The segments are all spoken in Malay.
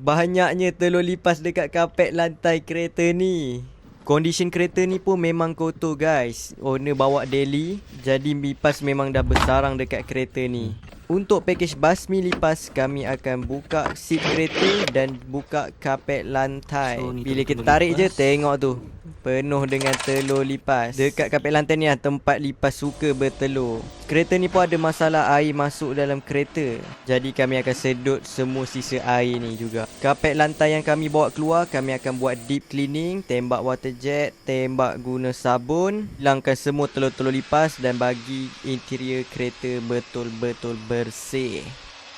banyaknya telur lipas dekat kapet lantai kereta ni. Condition kereta ni pun memang kotor guys. Owner bawa daily, jadi lipas memang dah bersarang dekat kereta ni. Untuk package basmi lipas, kami akan buka seat kereta dan buka kapet lantai. Bila kita tarik je, tengok tu, penuh dengan telur lipas. Dekat kapet lantai ni lah tempat lipas suka bertelur. Kereta ni pun ada masalah air masuk dalam kereta, jadi kami akan sedut semua sisa air ni juga. Kapet lantai yang kami bawa keluar, kami akan buat deep cleaning, tembak water jet, tembak guna sabun, hilangkan semua telur-telur lipas dan bagi interior kereta betul-betul bersih.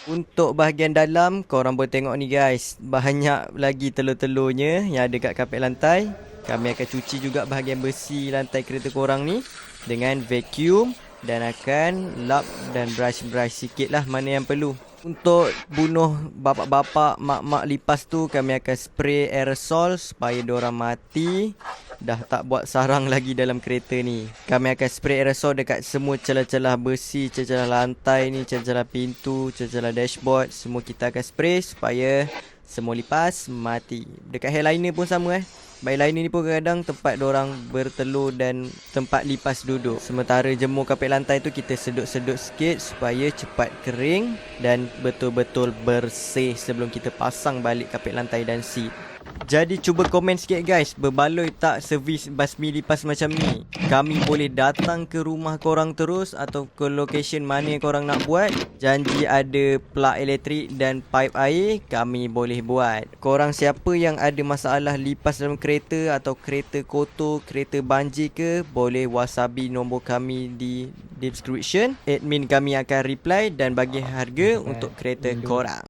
Untuk bahagian dalam, korang boleh tengok ni guys, banyak lagi telur-telurnya yang ada kat kapet lantai. Kami akan cuci juga bahagian besi lantai kereta korang ni dengan vacuum dan akan lap dan brush-brush sikit lah mana yang perlu. Untuk bunuh bapak-bapak, mak-mak lipas tu, kami akan spray aerosol supaya diorang mati. Dah tak buat sarang lagi dalam kereta ni. Kami akan spray aerosol dekat semua celah-celah besi, celah-celah lantai ni, celah-celah pintu, celah-celah dashboard. Semua kita akan spray supaya semua lipas mati. Dekat hairliner pun sama Hairliner ni pun kadang tempat diorang bertelur dan tempat lipas duduk. Sementara jemur kapet lantai tu kita sedut-sedut sikit supaya cepat kering dan betul-betul bersih sebelum kita pasang balik kapet lantai dan seat. Jadi cuba komen sikit guys, berbaloi tak servis basmi lipas macam ni? Kami boleh datang ke rumah korang terus atau ke location mana yang korang nak buat. Janji ada plug elektrik dan pipe air, kami boleh buat. Korang siapa yang ada masalah lipas dalam kereta atau kereta kotor, kereta banjir ke, boleh wasabi nombor kami di description. Admin kami akan reply dan bagi harga untuk kereta korang.